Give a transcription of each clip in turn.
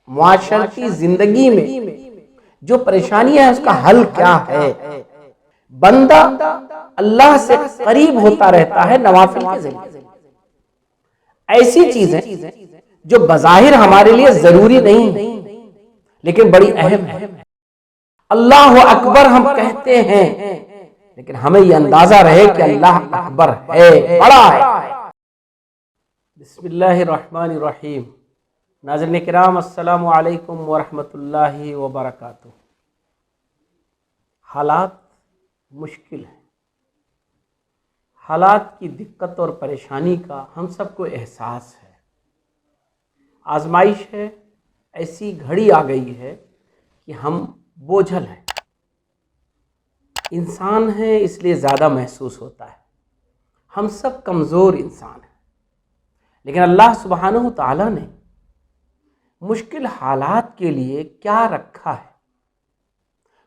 معاشرتی زندگی میں جو پریشانی ہے اس کا حل کیا ہے؟ بندہ اللہ سے قریب ہوتا رہتا ہے نوافل کے ذریعے۔ ایسی چیزیں جو بظاہر ہمارے لیے ضروری نہیں لیکن بڑی اہم ہے۔ اللہ اکبر ہم کہتے ہیں لیکن ہمیں یہ اندازہ رہے کہ اللہ اکبر ہے، بڑا ہے۔ بسم اللہ الرحمن الرحیم۔ ناظرین کرام السلام علیکم ورحمۃ اللہ وبرکاتہ۔ حالات مشکل ہیں، حالات کی دقت اور پریشانی کا ہم سب کو احساس ہے۔ آزمائش ہے، ایسی گھڑی آ گئی ہے کہ ہم بوجھل ہیں۔ انسان ہیں اس لیے زیادہ محسوس ہوتا ہے، ہم سب کمزور انسان ہیں، لیکن اللہ سبحانہ تعالیٰ نے مشکل حالات کے لیے کیا رکھا ہے،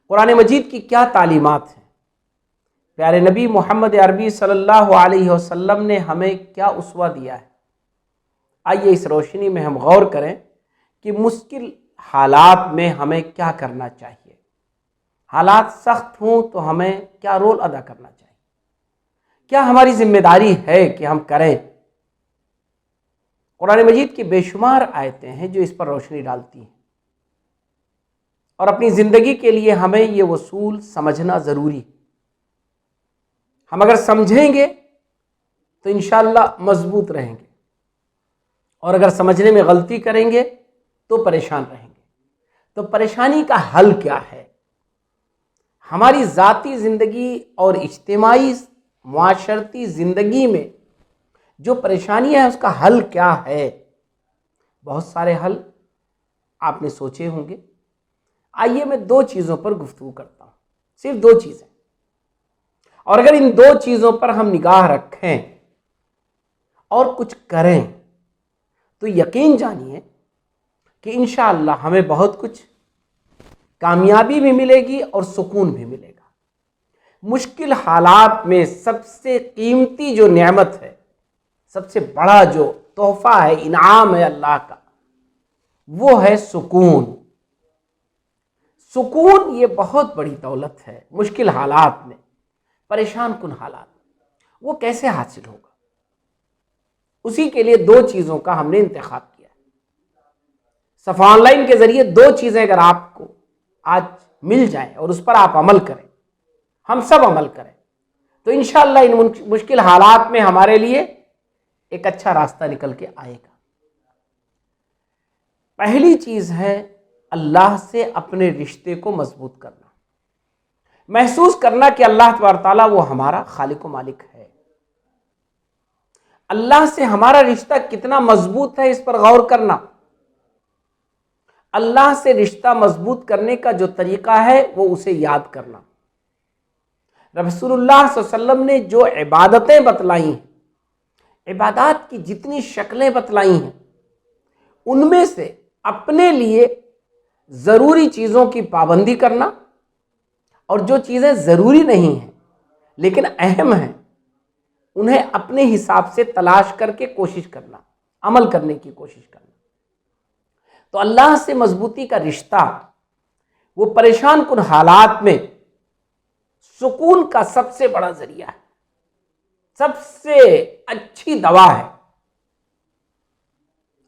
قرآن مجید کی کیا تعلیمات ہیں، پیارے نبی محمد عربی صلی اللہ علیہ وسلم نے ہمیں کیا اسوہ دیا ہے۔ آئیے اس روشنی میں ہم غور کریں کہ مشکل حالات میں ہمیں کیا کرنا چاہیے، حالات سخت ہوں تو ہمیں کیا رول ادا کرنا چاہیے، کیا ہماری ذمہ داری ہے کہ ہم کریں۔ قرآن مجید کی بے شمار آیتیں ہیں جو اس پر روشنی ڈالتی ہیں، اور اپنی زندگی کے لیے ہمیں یہ اصول سمجھنا ضروری ہے۔ ہم اگر سمجھیں گے تو انشاءاللہ مضبوط رہیں گے، اور اگر سمجھنے میں غلطی کریں گے تو پریشان رہیں گے۔ تو پریشانی کا حل کیا ہے؟ ہماری ذاتی زندگی اور اجتماعی معاشرتی زندگی میں جو پریشانی ہے اس کا حل کیا ہے؟ بہت سارے حل آپ نے سوچے ہوں گے۔ آئیے میں دو چیزوں پر گفتگو کرتا ہوں، صرف دو چیزیں، اور اگر ان دو چیزوں پر ہم نگاہ رکھیں اور کچھ کریں تو یقین جانیے کہ انشاءاللہ ہمیں بہت کچھ کامیابی بھی ملے گی اور سکون بھی ملے گا۔ مشکل حالات میں سب سے قیمتی جو نعمت ہے، سب سے بڑا جو تحفہ ہے، انعام ہے اللہ کا، وہ ہے سکون۔ سکون یہ بہت بڑی دولت ہے۔ مشکل حالات میں، پریشان کن حالات، وہ کیسے حاصل ہوگا؟ اسی کے لیے دو چیزوں کا ہم نے انتخاب کیا۔ صفحہ آن لائن کے ذریعے دو چیزیں اگر آپ کو آج مل جائیں اور اس پر آپ عمل کریں، ہم سب عمل کریں، تو انشاءاللہ ان مشکل حالات میں ہمارے لیے ایک اچھا راستہ نکل کے آئے گا۔ پہلی چیز ہے اللہ سے اپنے رشتے کو مضبوط کرنا، محسوس کرنا کہ اللہ تبارک تعالیٰ وہ ہمارا خالق و مالک ہے۔ اللہ سے ہمارا رشتہ کتنا مضبوط ہے اس پر غور کرنا۔ اللہ سے رشتہ مضبوط کرنے کا جو طریقہ ہے وہ اسے یاد کرنا۔ رسول اللہ صلی اللہ علیہ وسلم نے جو عبادتیں بتلائی ہیں، عبادات کی جتنی شکلیں بتلائی ہیں، ان میں سے اپنے لیے ضروری چیزوں کی پابندی کرنا، اور جو چیزیں ضروری نہیں ہیں لیکن اہم ہیں انہیں اپنے حساب سے تلاش کر کے کوشش کرنا، عمل کرنے کی کوشش کرنا۔ تو اللہ سے مضبوطی کا رشتہ وہ پریشان کن حالات میں سکون کا سب سے بڑا ذریعہ ہے، سب سے اچھی دوا ہے۔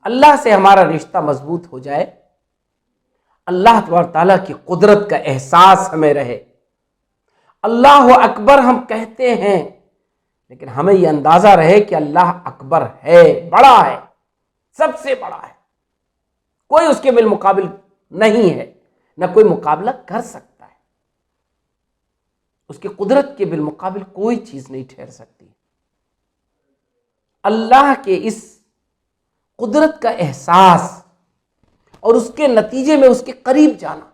اللہ سے ہمارا رشتہ مضبوط ہو جائے، اللہ تبارک تعالیٰ کی قدرت کا احساس ہمیں رہے، اللہ اکبر ہم کہتے ہیں لیکن ہمیں یہ اندازہ رہے کہ اللہ اکبر ہے، بڑا ہے، سب سے بڑا ہے، کوئی اس کے بالمقابل نہیں ہے، نہ کوئی مقابلہ کر سکتا ہے، اس کی قدرت کے بالمقابل کوئی چیز نہیں ٹھہر سکتی۔ اللہ کے اس قدرت کا احساس اور اس کے نتیجے میں اس کے قریب جانا،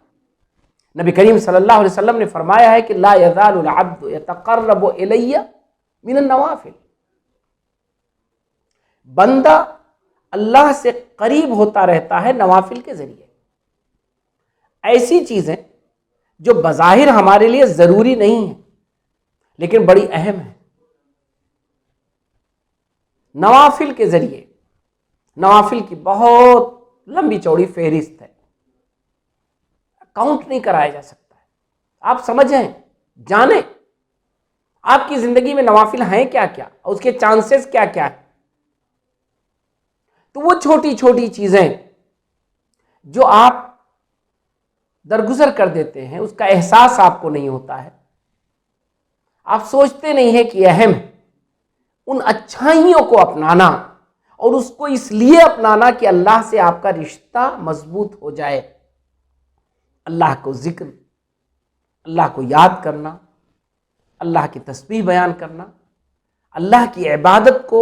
نبی کریم صلی اللہ علیہ وسلم نے فرمایا ہے کہ لا یزال العبد یتقرب الی من النوافل، بندہ اللہ سے قریب ہوتا رہتا ہے نوافل کے ذریعے۔ ایسی چیزیں جو بظاہر ہمارے لیے ضروری نہیں ہیں لیکن بڑی اہم ہیں، نوافل کے ذریعے، نوافل کی بہت لمبی چوڑی فہرست ہے، کاؤنٹ نہیں کرایا جا سکتا ہے۔ آپ سمجھیں، جانیں آپ کی زندگی میں نوافل ہیں کیا کیا اور اس کے چانسز کیا کیا ہے۔ تو وہ چھوٹی چھوٹی چیزیں جو آپ درگزر کر دیتے ہیں، اس کا احساس آپ کو نہیں ہوتا ہے، آپ سوچتے نہیں ہیں کہ اہم ہے۔ ان اچھائیوں کو اپنانا، اور اس کو اس لیے اپنانا کہ اللہ سے آپ کا رشتہ مضبوط ہو جائے۔ اللہ کو ذکر، اللہ کو یاد کرنا، اللہ کی تسبیح بیان کرنا، اللہ کی عبادت کو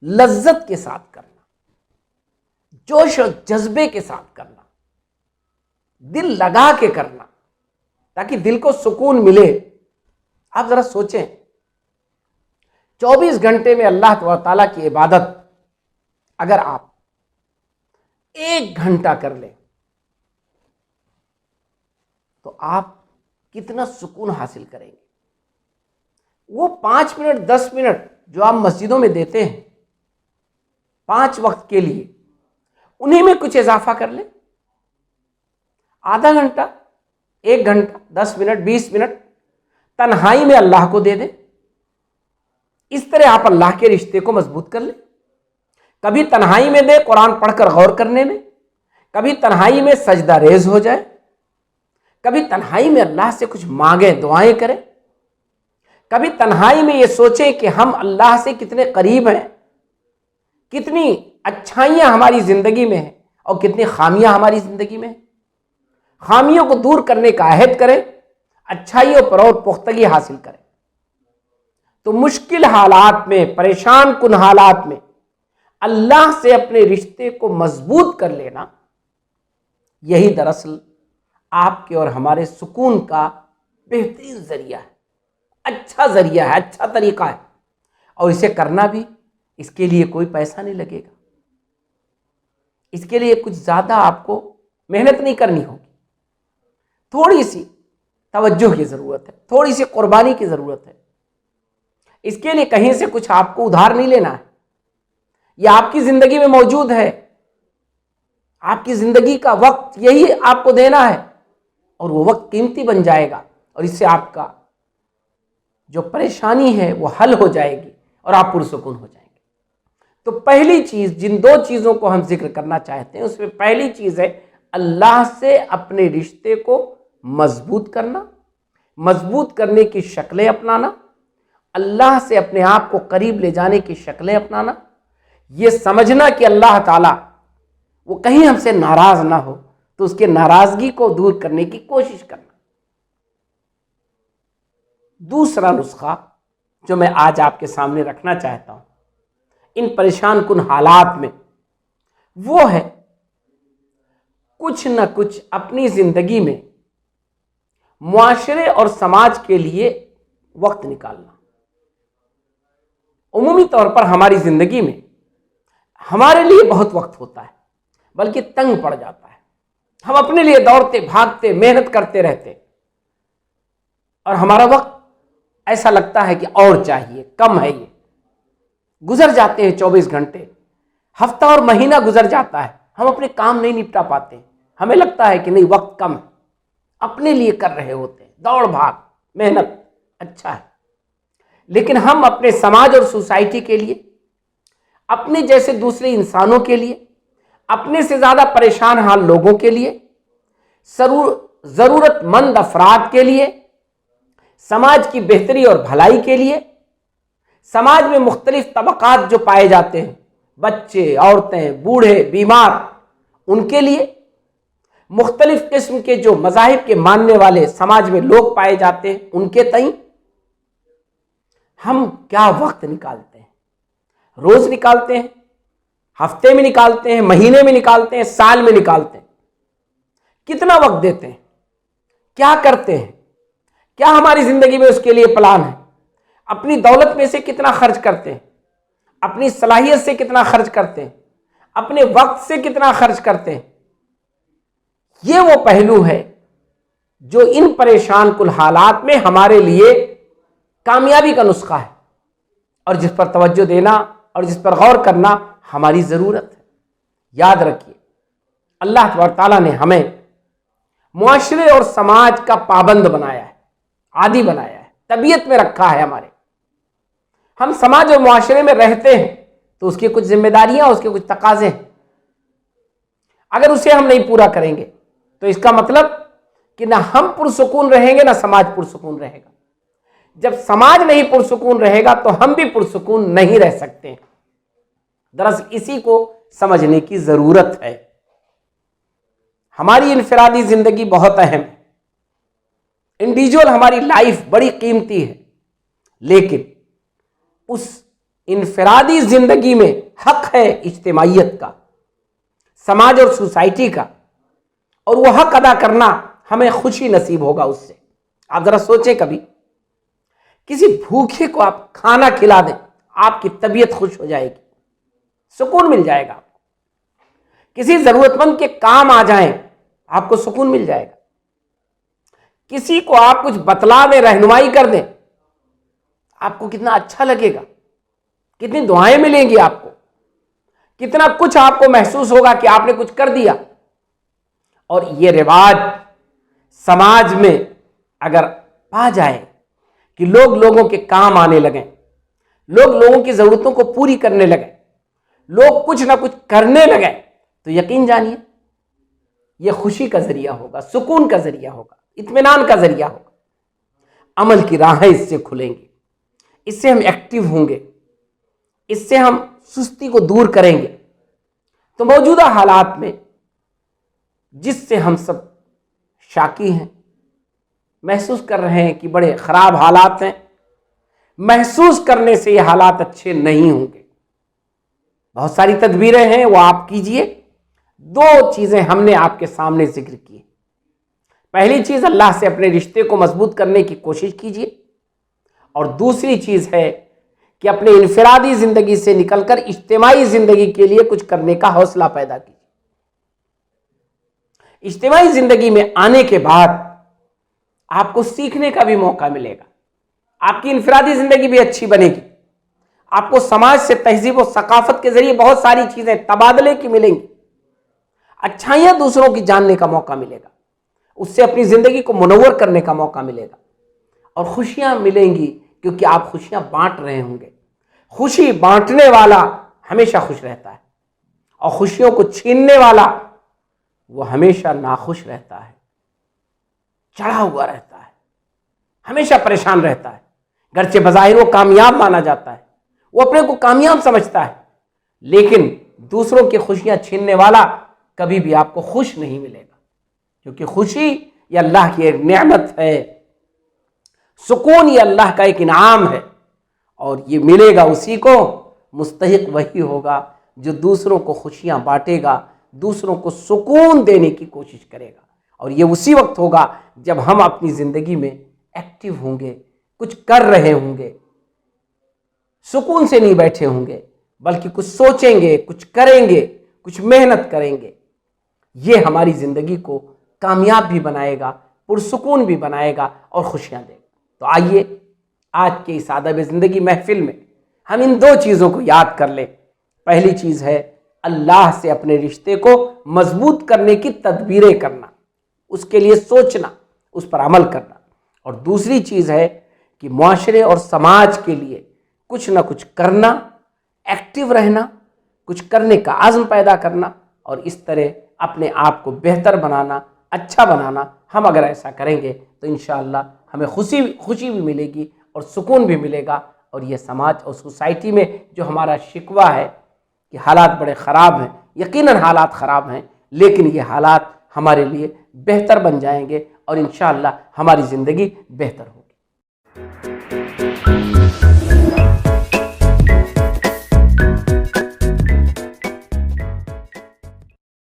لذت کے ساتھ کرنا، جوش و جذبے کے ساتھ کرنا، دل لگا کے کرنا، تاکہ دل کو سکون ملے۔ آپ ذرا سوچیں، 24 گھنٹے میں اللہ تعالیٰ کی عبادت اگر آپ 1 گھنٹہ کر لیں تو آپ کتنا سکون حاصل کریں گے۔ وہ 5 منٹ 10 منٹ جو آپ مسجدوں میں دیتے ہیں 5 وقت کے لیے، انہیں میں کچھ اضافہ کر لیں، آدھا گھنٹہ، 1 گھنٹہ، 10 منٹ، 20 منٹ تنہائی میں اللہ کو دے دیں۔ اس طرح آپ اللہ کے رشتے کو مضبوط کر لیں۔ کبھی تنہائی میں دے قرآن پڑھ کر غور کرنے میں، کبھی تنہائی میں سجدہ ریز ہو جائے، کبھی تنہائی میں اللہ سے کچھ مانگیں، دعائیں کریں، کبھی تنہائی میں یہ سوچیں کہ ہم اللہ سے کتنے قریب ہیں، کتنی اچھائیاں ہماری زندگی میں ہیں اور کتنی خامیاں ہماری زندگی میں ہیں۔ خامیوں کو دور کرنے کا عہد کریں، اچھائیوں پر اور پختگی حاصل کریں۔ تو مشکل حالات میں، پریشان کن حالات میں اللہ سے اپنے رشتے کو مضبوط کر لینا، یہی دراصل آپ کے اور ہمارے سکون کا بہترین ذریعہ ہے، اچھا ذریعہ ہے، اچھا طریقہ ہے۔ اور اسے کرنا بھی، اس کے لیے کوئی پیسہ نہیں لگے گا، اس کے لیے کچھ زیادہ آپ کو محنت نہیں کرنی ہوگی، تھوڑی سی توجہ کی ضرورت ہے، تھوڑی سی قربانی کی ضرورت ہے۔ اس کے لیے کہیں سے کچھ آپ کو ادھار نہیں لینا ہے، یہ آپ کی زندگی میں موجود ہے، آپ کی زندگی کا وقت یہی آپ کو دینا ہے، اور وہ وقت قیمتی بن جائے گا، اور اس سے آپ کا جو پریشانی ہے وہ حل ہو جائے گی اور آپ پرسکون ہو جائیں گے۔ تو پہلی چیز، جن 2 چیزوں کو ہم ذکر کرنا چاہتے ہیں، اس میں پہلی چیز ہے اللہ سے اپنے رشتے کو مضبوط کرنا، مضبوط کرنے کی شکلیں اپنانا، اللہ سے اپنے آپ کو قریب لے جانے کی شکلیں اپنانا، یہ سمجھنا کہ اللہ تعالیٰ وہ کہیں ہم سے ناراض نہ ہو، تو اس کے ناراضگی کو دور کرنے کی کوشش کرنا۔ دوسرا نسخہ جو میں آج آپ کے سامنے رکھنا چاہتا ہوں ان پریشان کن حالات میں، وہ ہے کچھ نہ کچھ اپنی زندگی میں معاشرے اور سماج کے لیے وقت نکالنا۔ عمومی طور پر ہماری زندگی میں ہمارے لیے بہت وقت ہوتا ہے، بلکہ تنگ پڑ جاتا ہے۔ ہم اپنے لیے دوڑتے بھاگتے محنت کرتے رہتے، اور ہمارا وقت ایسا لگتا ہے کہ اور چاہیے، کم ہے، یہ گزر جاتے ہیں 24 گھنٹے، ہفتہ اور مہینہ گزر جاتا ہے، ہم اپنے کام نہیں نپٹا پاتے، ہمیں لگتا ہے کہ نہیں وقت کم ہے، اپنے لیے کر رہے ہوتے ہیں، دوڑ بھاگ محنت اچھا ہے، لیکن ہم اپنے سماج اور سوسائٹی کے لیے، اپنے جیسے دوسرے انسانوں کے لیے، اپنے سے زیادہ پریشان حال لوگوں کے لیے، ضرورت مند افراد کے لیے، سماج کی بہتری اور بھلائی کے لیے، سماج میں مختلف طبقات جو پائے جاتے ہیں، بچے، عورتیں، بوڑھے، بیمار، ان کے لیے، مختلف قسم کے جو مذاہب کے ماننے والے سماج میں لوگ پائے جاتے ہیں، ان کے تئیں ہم کیا وقت نکالتے ہیں؟ روز نکالتے ہیں، ہفتے میں نکالتے ہیں، مہینے میں نکالتے ہیں، سال میں نکالتے ہیں، کتنا وقت دیتے ہیں؟ کیا کرتے ہیں؟ کیا ہماری زندگی میں اس کے لیے پلان ہے؟ اپنی دولت میں سے کتنا خرچ کرتے ہیں؟ اپنی صلاحیت سے کتنا خرچ کرتے ہیں؟ اپنے وقت سے کتنا خرچ کرتے ہیں؟ یہ وہ پہلو ہے جو ان پریشان کن حالات میں ہمارے لیے کامیابی کا نسخہ ہے، اور جس پر توجہ دینا اور جس پر غور کرنا ہماری ضرورت ہے۔ یاد رکھیے، اللہ تبارک تعالیٰ نے ہمیں معاشرے اور سماج کا پابند بنایا ہے، عادی بنایا ہے، طبیعت میں رکھا ہے ہمارے۔ ہم سماج اور معاشرے میں رہتے ہیں تو اس کی کچھ ذمہ داریاں، اس کے کچھ تقاضے ہیں۔ اگر اسے ہم نہیں پورا کریں گے تو اس کا مطلب کہ نہ ہم پرسکون رہیں گے، نہ سماج پرسکون رہے گا۔ جب سماج نہیں پرسکون رہے گا تو ہم بھی پرسکون نہیں رہ سکتے۔ دراصل اسی کو سمجھنے کی ضرورت ہے۔ ہماری انفرادی زندگی بہت اہم ہے، انڈیویجول ہماری لائف بڑی قیمتی ہے، لیکن اس انفرادی زندگی میں حق ہے اجتماعیت کا، سماج اور سوسائٹی کا، اور وہ حق ادا کرنا ہمیں خوشی نصیب ہوگا اس سے۔ آپ ذرا سوچیں، کبھی کسی بھوکے کو آپ کھانا کھلا دیں، آپ کی طبیعت خوش ہو جائے گی، سکون مل جائے گا آپ کو۔ کسی ضرورت مند کے کام آ جائیں، آپ کو سکون مل جائے گا۔ کسی کو آپ کچھ بتلا دیں، رہنمائی کر دیں، آپ کو کتنا اچھا لگے گا، کتنی دعائیں ملیں گی آپ کو، کتنا کچھ آپ کو محسوس ہوگا کہ آپ نے کچھ کر دیا۔ اور یہ رواج سماج میں اگر پا جائے کہ لوگ لوگوں کے کام آنے لگیں، لوگ لوگوں کی ضرورتوں کو پوری کرنے لگیں، لوگ کچھ نہ کچھ کرنے لگیں، تو یقین جانیے یہ خوشی کا ذریعہ ہوگا، سکون کا ذریعہ ہوگا، اطمینان کا ذریعہ ہوگا۔ عمل کی راہیں اس سے کھلیں گی، اس سے ہم ایکٹیو ہوں گے، اس سے ہم سستی کو دور کریں گے۔ تو موجودہ حالات میں جس سے ہم سب شاکی ہیں، محسوس کر رہے ہیں کہ بڑے خراب حالات ہیں، محسوس کرنے سے یہ حالات اچھے نہیں ہوں گے۔ بہت ساری تدبیریں ہیں، وہ آپ کیجئے۔ دو چیزیں ہم نے آپ کے سامنے ذکر کی۔ پہلی چیز، اللہ سے اپنے رشتے کو مضبوط کرنے کی کوشش کیجئے، اور دوسری چیز ہے کہ اپنے انفرادی زندگی سے نکل کر اجتماعی زندگی کے لیے کچھ کرنے کا حوصلہ پیدا کیجیے۔ اجتماعی زندگی میں آنے کے بعد آپ کو سیکھنے کا بھی موقع ملے گا، آپ کی انفرادی زندگی بھی اچھی بنے گی، آپ کو سماج سے تہذیب و ثقافت کے ذریعے بہت ساری چیزیں تبادلے کی ملیں گی، اچھائیاں دوسروں کی جاننے کا موقع ملے گا، اس سے اپنی زندگی کو منور کرنے کا موقع ملے گا، اور خوشیاں ملیں گی کیونکہ آپ خوشیاں بانٹ رہے ہوں گے۔ خوشی بانٹنے والا ہمیشہ خوش رہتا ہے، اور خوشیوں کو چھیننے والا وہ ہمیشہ ناخوش رہتا ہے، چڑھا ہوا رہتا ہے، ہمیشہ پریشان رہتا ہے۔ گرچہ بظاہر وہ کامیاب مانا جاتا ہے، وہ اپنے کو کامیاب سمجھتا ہے، لیکن دوسروں کی خوشیاں چھیننے والا کبھی بھی آپ کو خوش نہیں ملے گا، کیونکہ خوشی یہ اللہ کی ایک نعمت ہے، سکون یہ اللہ کا ایک انعام ہے، اور یہ ملے گا اسی کو، مستحق وہی ہوگا جو دوسروں کو خوشیاں بانٹے گا، دوسروں کو سکون دینے کی کوشش کرے گا۔ اور یہ اسی وقت ہوگا جب ہم اپنی زندگی میں ایکٹیو ہوں گے، کچھ کر رہے ہوں گے، سکون سے نہیں بیٹھے ہوں گے، بلکہ کچھ سوچیں گے، کچھ کریں گے، کچھ محنت کریں گے۔ یہ ہماری زندگی کو کامیاب بھی بنائے گا، پرسکون بھی بنائے گا، اور خوشیاں دے گا۔ تو آئیے آج کے اس آداب زندگی محفل میں ہم ان دو چیزوں کو یاد کر لیں۔ پہلی چیز ہے اللہ سے اپنے رشتے کو مضبوط کرنے کی تدبیریں کرنا، اس کے لیے سوچنا، اس پر عمل کرنا، اور دوسری چیز ہے کہ معاشرے اور سماج کے لیے کچھ نہ کچھ کرنا، ایکٹیو رہنا، کچھ کرنے کا عزم پیدا کرنا، اور اس طرح اپنے آپ کو بہتر بنانا، اچھا بنانا۔ ہم اگر ایسا کریں گے تو انشاءاللہ ہمیں خوشی بھی ملے گی اور سکون بھی ملے گا، اور یہ سماج اور سوسائٹی میں جو ہمارا شکوہ ہے کہ حالات بڑے خراب ہیں، یقیناً حالات خراب ہیں، لیکن یہ حالات ہمارے لیے بہتر بن جائیں گے، اور انشاءاللہ ہماری زندگی بہتر ہوگی۔